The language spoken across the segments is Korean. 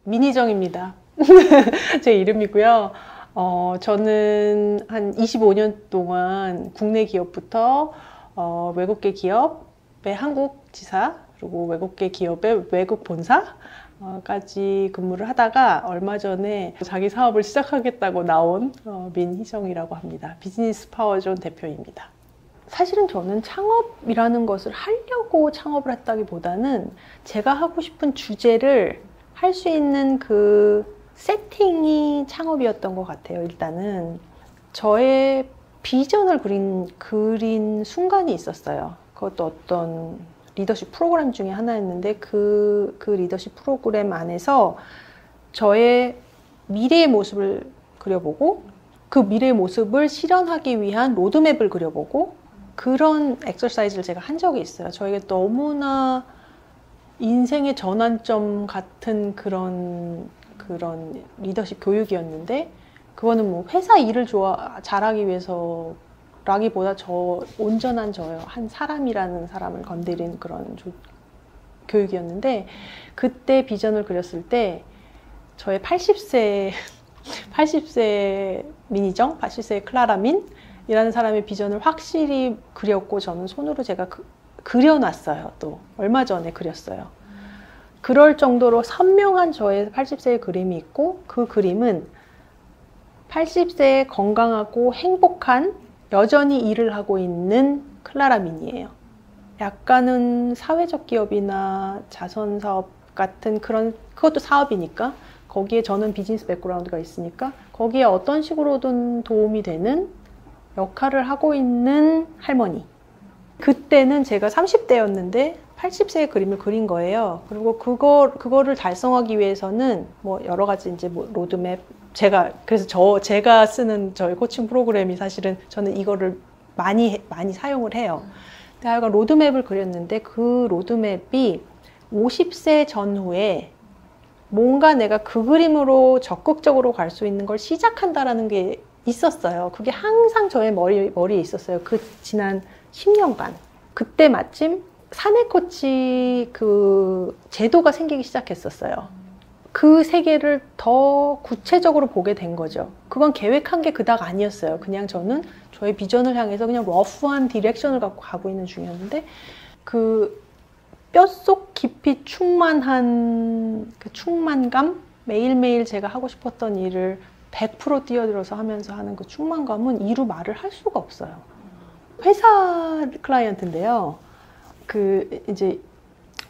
민희정입니다. 제 이름이고요. 저는 한 25년 동안 국내 기업부터 외국계 기업의 한국 지사, 그리고 외국계 기업의 외국 본사까지 근무를 하다가 얼마 전에 자기 사업을 시작하겠다고 나온 민희정이라고 합니다. 비즈니스 파워존 대표입니다. 사실은 저는 창업이라는 것을 하려고 창업을 했다기보다는 제가 하고 싶은 주제를 할 수 있는 그 세팅이 창업이었던 것 같아요. 일단은 저의 비전을 그린 순간이 있었어요. 그것도 어떤 리더십 프로그램 중에 하나였는데 그 리더십 프로그램 안에서 저의 미래의 모습을 그려보고 그 미래의 모습을 실현하기 위한 로드맵을 그려보고 그런 엑서사이즈를 제가 한 적이 있어요. 저에게 너무나 인생의 전환점 같은 그런 리더십 교육이었는데 그거는 뭐 회사 일을 잘하기 위해서라기보다 온전한 저요. 한 사람이라는 사람을 건드린 그런 교육이었는데 그때 비전을 그렸을 때 저의 80세 민희정, 80세의 클라라민이라는 사람의 비전을 확실히 그렸고 저는 손으로 제가 그려놨어요. 또 얼마 전에 그렸어요. 그럴 정도로 선명한 저의 80세의 그림이 있고 그 그림은 80세에 건강하고 행복한 여전히 일을 하고 있는 클라라민이에요. 약간은 사회적 기업이나 자선사업 같은 그것도 사업이니까 거기에 저는 비즈니스 백그라운드가 있으니까 거기에 어떤 식으로든 도움이 되는 역할을 하고 있는 할머니. 그때는 제가 30대였는데 80세의 그림을 그린 거예요. 그리고 그거를 달성하기 위해서는 뭐 여러 가지 이제 뭐 로드맵, 그래서 제가 쓰는 저희 코칭 프로그램이 사실은 저는 이거를 많이 사용을 해요. 근데 하여간 로드맵을 그렸는데 그 로드맵이 50세 전후에 뭔가 내가 그 그림으로 적극적으로 갈 수 있는 걸 시작한다라는 게 있었어요. 그게 항상 저의 머리에 있었어요. 그 지난 10년간. 그때 마침 사내 코치 그 제도가 생기기 시작했었어요. 그 세계를 더 구체적으로 보게 된 거죠. 그건 계획한 게 그닥 아니었어요. 그냥 저는 저의 비전을 향해서 그냥 러프한 디렉션을 갖고 가고 있는 중이었는데 그 뼛속 깊이 충만한 그 충만감? 매일매일 제가 하고 싶었던 일을 100% 뛰어들어서 하면서 하는 그 충만감은 이루 말을 할 수가 없어요. 회사 클라이언트인데요. 이제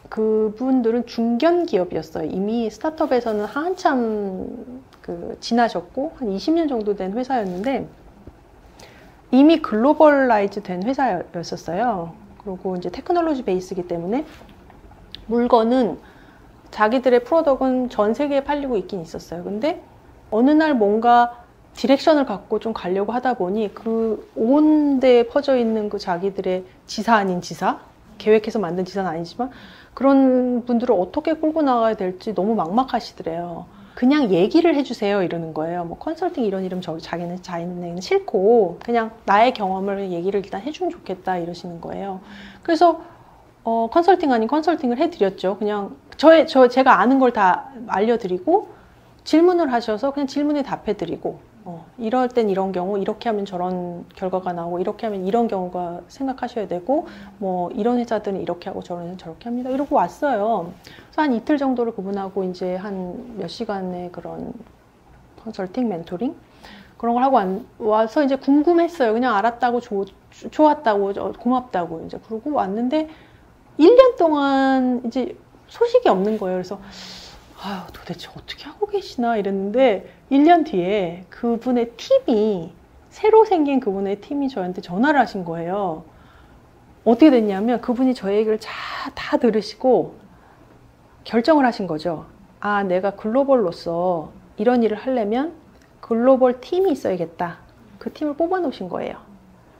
그분들은 중견 기업이었어요. 이미 스타트업에서는 한참 지나셨고 한 20년 정도 된 회사였는데 이미 글로벌라이즈 된 회사였었어요. 그리고 이제 테크놀로지 베이스이기 때문에 물건은 자기들의 프로덕트는 전 세계에 팔리고 있긴 있었어요. 근데 어느 날 뭔가 디렉션을 갖고 좀 가려고 하다 보니 그 온 데에 퍼져 있는 그 자기들의 지사 아닌 지사, 계획해서 만든 지사는 아니지만 그런 분들을 어떻게 끌고 나가야 될지 너무 막막하시더래요. 그냥 얘기를 해주세요 이러는 거예요. 뭐 컨설팅 이런 이름 자기는 싫고 그냥 나의 경험을 얘기를 일단 해주면 좋겠다 이러시는 거예요. 그래서 컨설팅 아닌 컨설팅을 해드렸죠. 그냥 제가 아는 걸 다 알려드리고 질문을 하셔서 그냥 질문에 답해드리고 이럴 땐 이런 경우 이렇게 하면 저런 결과가 나오고 이렇게 하면 이런 경우가 생각하셔야 되고 뭐 이런 회사들은 이렇게 하고 저런 회사는 저렇게 합니다. 이러고 왔어요. 그래서 한 이틀 정도를 그분하고 이제 한 몇 시간의 그런 컨설팅, 멘토링 그런 걸 하고 와서 이제 궁금했어요. 그냥 알았다고 좋았다고 고맙다고 이제 그러고 왔는데 1년 동안 이제 소식이 없는 거예요. 그래서 도대체 어떻게 하고 계시나 이랬는데 1년 뒤에 그분의 팀이 새로 생긴 그분의 팀이 저한테 전화를 하신 거예요. 어떻게 됐냐면 그분이 저희 얘기를 다 들으시고 결정을 하신 거죠. 내가 글로벌로서 이런 일을 하려면 글로벌 팀이 있어야겠다. 그 팀을 뽑아 놓으신 거예요.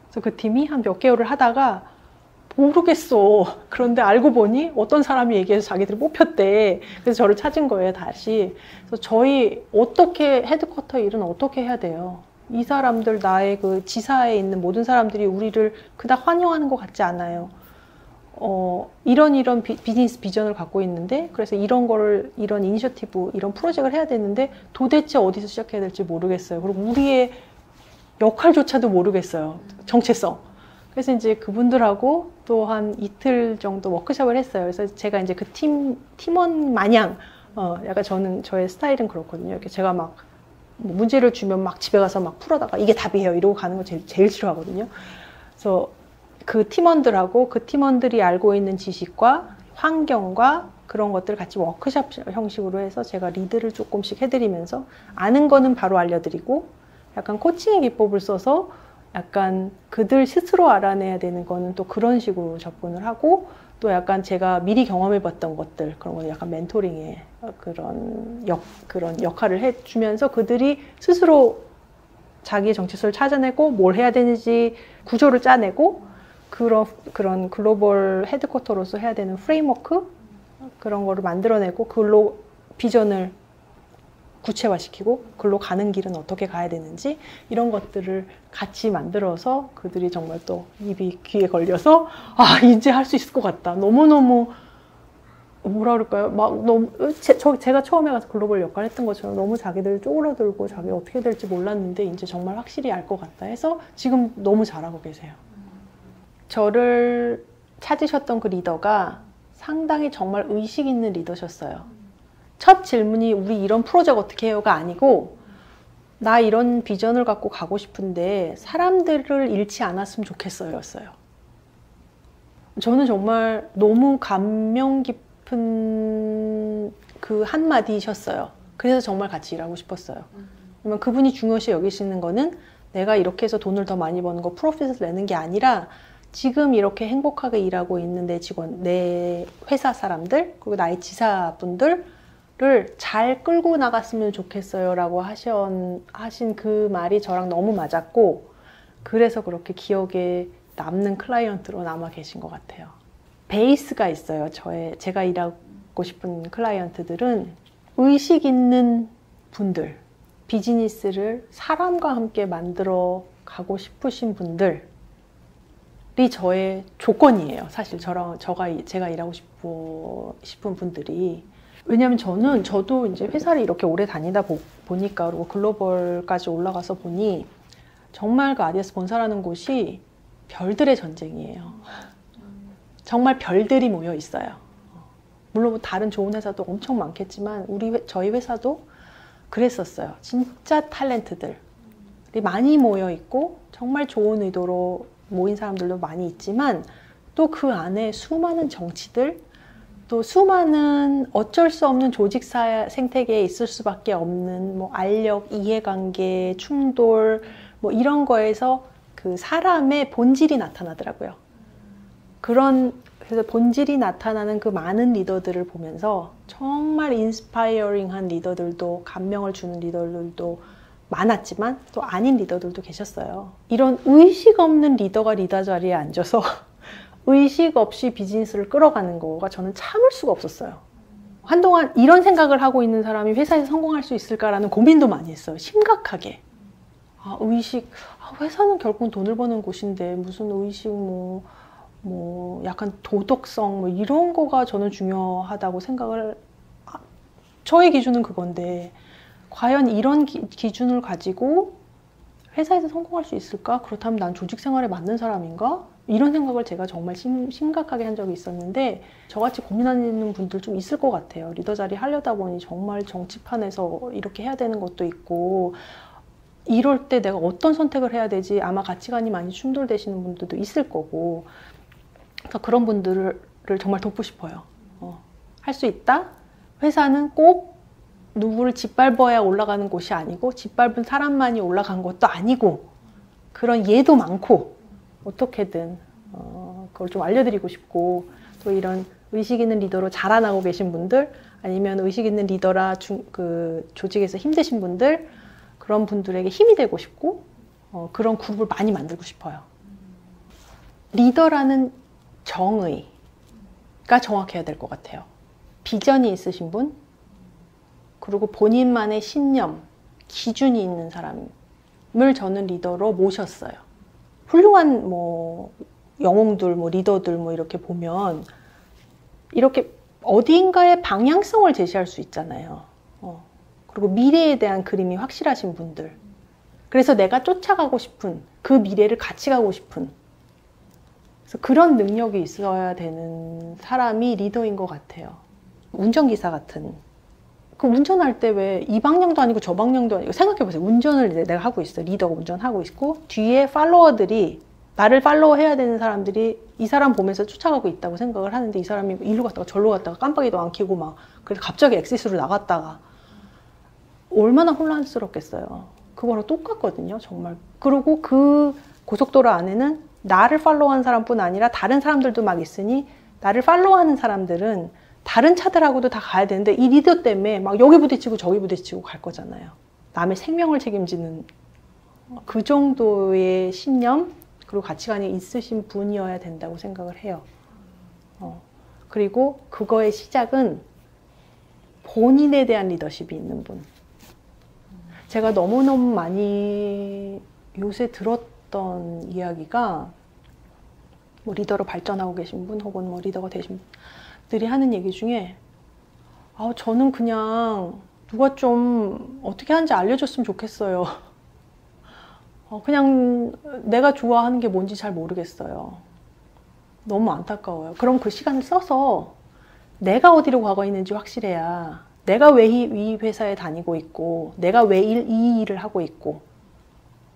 그래서 그 팀이 한 몇 개월을 하다가 모르겠어. 그런데 알고 보니 어떤 사람이 얘기해서 자기들이 뽑혔대. 그래서 저를 찾은 거예요, 다시. 그래서 저희 어떻게 헤드쿼터 일은 어떻게 해야 돼요? 이 사람들 나의 그 지사에 있는 모든 사람들이 우리를 그닥 환영하는 것 같지 않아요. 이런 비즈니스 비전을 갖고 있는데, 그래서 이런 거를, 이런 이니셔티브, 이런 프로젝트를 해야 되는데 도대체 어디서 시작해야 될지 모르겠어요. 그리고 우리의 역할조차도 모르겠어요. 정체성. 그래서 이제 그분들하고 또 한 이틀 정도 워크숍을 했어요. 그래서 제가 이제 그 팀원 마냥, 약간 저의 스타일은 그렇거든요. 이렇게 제가 막 문제를 주면 막 집에 가서 막 풀어다가 이게 답이에요 이러고 가는 거 제일 싫어하거든요. 그래서 그 팀원들하고 그 팀원들이 알고 있는 지식과 환경과 그런 것들을 같이 워크숍 형식으로 해서 제가 리드를 조금씩 해드리면서 아는 거는 바로 알려드리고 약간 코칭의 기법을 써서 약간 그들 스스로 알아내야 되는 거는 또 그런 식으로 접근을 하고, 또 약간 제가 미리 경험해봤던 것들, 그런 거는 약간 멘토링의 그런 역할을 해주면서 그들이 스스로 자기의 정체성을 찾아내고 뭘 해야 되는지 구조를 짜내고, 그런 글로벌 헤드쿼터로서 해야 되는 프레임워크, 그런 거를 만들어내고 그걸로 비전을 구체화시키고 그걸로 가는 길은 어떻게 가야 되는지, 이런 것들을 같이 만들어서 그들이 정말 또 입이 귀에 걸려서 이제 할 수 있을 것 같다. 너무너무 뭐라 그럴까요? 막 너무 제가 처음에 가서 글로벌 역할 했던 것처럼 너무 자기들 쪼그라들고 자기 어떻게 될지 몰랐는데 이제 정말 확실히 알 것 같다 해서 지금 너무 잘하고 계세요. 저를 찾으셨던 그 리더가 상당히 정말 의식 있는 리더셨어요. 첫 질문이 우리 이런 프로젝트 어떻게 해요가 아니고, 나 이런 비전을 갖고 가고 싶은데 사람들을 잃지 않았으면 좋겠어요 였어요. 저는 정말 너무 감명 깊은 그 한마디셨어요. 그래서 정말 같이 일하고 싶었어요. 왜냐면 그분이 중요시 여기시는 거는 내가 이렇게 해서 돈을 더 많이 버는 거, 프로핏을 내는 게 아니라 지금 이렇게 행복하게 일하고 있는 내 직원, 내 회사 사람들, 그리고 나의 지사분들을 잘 끌고 나갔으면 좋겠어요 라고 하신 그 말이 저랑 너무 맞았고, 그래서 그렇게 기억에 남는 클라이언트로 남아 계신 것 같아요. 베이스가 있어요. 제가 일하고 싶은 클라이언트들은 의식 있는 분들, 비즈니스를 사람과 함께 만들어 가고 싶으신 분들이 저의 조건이에요. 사실 제가 일하고 싶은 분들이. 왜냐하면 저도 이제 회사를 이렇게 오래 다니다 보니까, 그리고 글로벌까지 올라가서 보니 정말 그 아디다스 본사라는 곳이 별들의 전쟁이에요. 정말 별들이 모여 있어요. 물론 뭐 다른 좋은 회사도 엄청 많겠지만 저희 회사도 그랬었어요. 진짜 탤런트들이 많이 모여 있고 정말 좋은 의도로 모인 사람들도 많이 있지만, 또 그 안에 수많은 정치들, 또 수많은 어쩔 수 없는 조직 생태계에 있을 수밖에 없는 뭐 알력, 이해관계, 충돌, 뭐 이런 거에서 그 사람의 본질이 나타나더라고요. 그래서 본질이 나타나는 그 많은 리더들을 보면서 정말 인스파이어링한 리더들도, 감명을 주는 리더들도 많았지만 또 아닌 리더들도 계셨어요. 이런 의식 없는 리더가 리더 자리에 앉아서 의식 없이 비즈니스를 끌어가는 거가 저는 참을 수가 없었어요. 한동안 이런 생각을 하고 있는 사람이 회사에서 성공할 수 있을까라는 고민도 많이 했어요. 심각하게. 회사는 결국은 돈을 버는 곳인데 무슨 의식, 약간 도덕성, 이런 거가 저는 중요하다고 생각을, 저의 기준은 그건데, 과연 이런 기준을 가지고 회사에서 성공할 수 있을까? 그렇다면 난 조직 생활에 맞는 사람인가? 이런 생각을 제가 정말 심각하게 한 적이 있었는데, 저같이 고민하는 분들 좀 있을 것 같아요. 리더 자리 하려다 보니 정말 정치판에서 이렇게 해야 되는 것도 있고, 이럴 때 내가 어떤 선택을 해야 되지? 아마 가치관이 많이 충돌되시는 분들도 있을 거고, 그러니까 그런 분들을 정말 돕고 싶어요. 할 수 있다? 회사는 꼭 누구를 짓밟아야 올라가는 곳이 아니고, 짓밟은 사람만이 올라간 것도 아니고, 그런 예도 많고, 어떻게든 그걸 좀 알려드리고 싶고, 또 이런 의식 있는 리더로 자라나고 계신 분들, 아니면 의식 있는 리더라 조직에서 힘드신 분들, 그런 분들에게 힘이 되고 싶고, 그런 그룹을 많이 만들고 싶어요. 리더라는 정의가 정확해야 될 것 같아요. 비전이 있으신 분, 그리고 본인만의 신념, 기준이 있는 사람을 저는 리더로 모셨어요. 훌륭한 영웅들, 뭐 리더들 뭐 이렇게 보면 이렇게 어디인가의 방향성을 제시할 수 있잖아요. 그리고 미래에 대한 그림이 확실하신 분들. 그래서 내가 쫓아가고 싶은 그 미래를 같이 가고 싶은. 그래서 그런 능력이 있어야 되는 사람이 리더인 것 같아요. 운전기사 같은. 그 운전할 때 왜 이 방향도 아니고 저 방향도 아니고 생각해보세요. 운전을 이제 내가 하고 있어. 리더가 운전하고 있고 뒤에 팔로워들이 나를 팔로워 해야 되는 사람들이 이 사람 보면서 쫓아가고 있다고 생각을 하는데 이 사람이 일로 갔다가 절로 갔다가 깜빡이도 안 켜고 막 그래서 갑자기 엑시스로 나갔다가 얼마나 혼란스럽겠어요. 그거랑 똑같거든요. 정말. 그리고 그 고속도로 안에는 나를 팔로우한 사람뿐 아니라 다른 사람들도 막 있으니 나를 팔로우하는 사람들은 다른 차들하고도 다 가야 되는데 이 리더 때문에 막 여기 부딪히고 저기 부딪히고 갈 거잖아요. 남의 생명을 책임지는 그 정도의 신념 그리고 가치관이 있으신 분이어야 된다고 생각을 해요. 그리고 그거의 시작은 본인에 대한 리더십이 있는 분. 제가 너무너무 많이 요새 들었던 이야기가 뭐 리더로 발전하고 계신 분 혹은 뭐 리더가 되신 분들이 하는 얘기 중에 저는 그냥 누가 좀 어떻게 하는지 알려줬으면 좋겠어요. 그냥 내가 좋아하는 게 뭔지 잘 모르겠어요. 너무 안타까워요. 그럼 그 시간을 써서 내가 어디로 가고 있는지 확실해야 내가 왜 이 회사에 다니고 있고 내가 왜 이 일을 하고 있고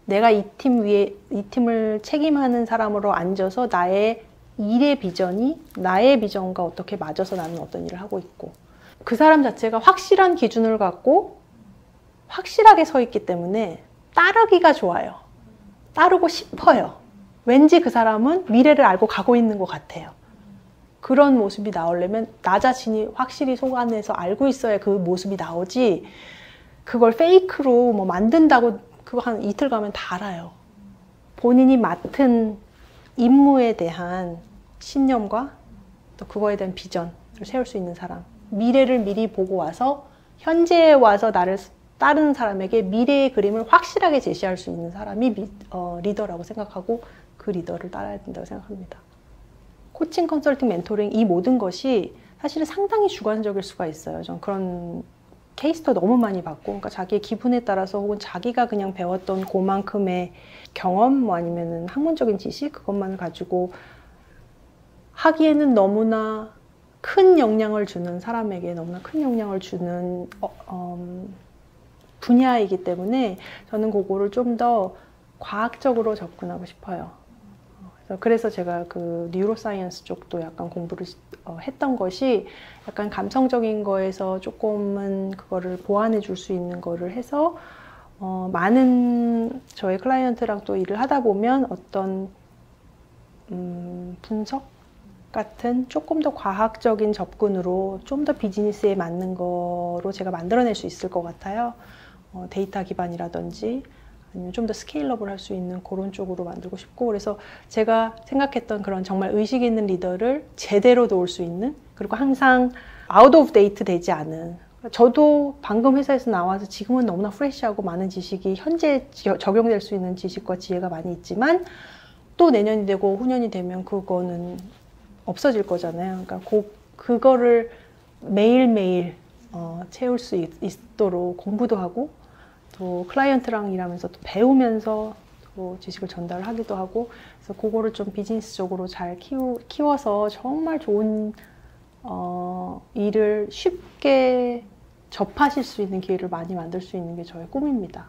내가 이 팀 위에 이 팀을 책임하는 사람으로 앉아서 나의 일의 비전이 나의 비전과 어떻게 맞아서 나는 어떤 일을 하고 있고 그 사람 자체가 확실한 기준을 갖고 확실하게 서 있기 때문에 따르기가 좋아요. 따르고 싶어요. 왠지 그 사람은 미래를 알고 가고 있는 것 같아요. 그런 모습이 나오려면 나 자신이 확실히 속 안에서 알고 있어야 그 모습이 나오지 그걸 페이크로 뭐 만든다고 그거 한 이틀 가면 다 알아요. 본인이 맡은 임무에 대한 신념과 또 그거에 대한 비전을 세울 수 있는 사람. 미래를 미리 보고 와서 현재에 와서 나를 따르는 사람에게 미래의 그림을 확실하게 제시할 수 있는 사람이 리더라고 생각하고 그 리더를 따라야 된다고 생각합니다. 코칭, 컨설팅, 멘토링 이 모든 것이 사실은 상당히 주관적일 수가 있어요. 전 그런 케이스도 너무 많이 받고 그러니까 자기의 기분에 따라서 혹은 자기가 그냥 배웠던 그만큼의 경험 뭐 아니면은 학문적인 지식 그것만을 가지고 하기에는 너무나 큰 영향을 주는 사람에게 너무나 큰 영향을 주는 분야이기 때문에 저는 그거를 좀 더 과학적으로 접근하고 싶어요. 그래서 제가 그 뉴로사이언스 쪽도 약간 공부를 했던 것이 약간 감성적인 거에서 조금은 그거를 보완해 줄 수 있는 거를 해서 많은 저의 클라이언트랑 또 일을 하다 보면 어떤 분석 같은 조금 더 과학적인 접근으로 좀 더 비즈니스에 맞는 거로 제가 만들어낼 수 있을 것 같아요. 데이터 기반이라든지 아니면 좀 더 스케일업을 할 수 있는 그런 쪽으로 만들고 싶고 그래서 제가 생각했던 그런 정말 의식 있는 리더를 제대로 도울 수 있는 그리고 항상 아웃 오브 데이트 되지 않은 저도 방금 회사에서 나와서 지금은 너무나 프레시하고 많은 지식이 현재 적용될 수 있는 지식과 지혜가 많이 있지만 또 내년이 되고 후년이 되면 그거는 없어질 거잖아요. 그러니까 그거를 매일매일 채울 수 있도록 공부도 하고 또 클라이언트랑 일하면서 또 배우면서 또 지식을 전달하기도 하고 그래서 그거를 좀 비즈니스적으로 잘 키워서 정말 좋은 일을 쉽게 접하실 수 있는 기회를 많이 만들 수 있는 게 저의 꿈입니다.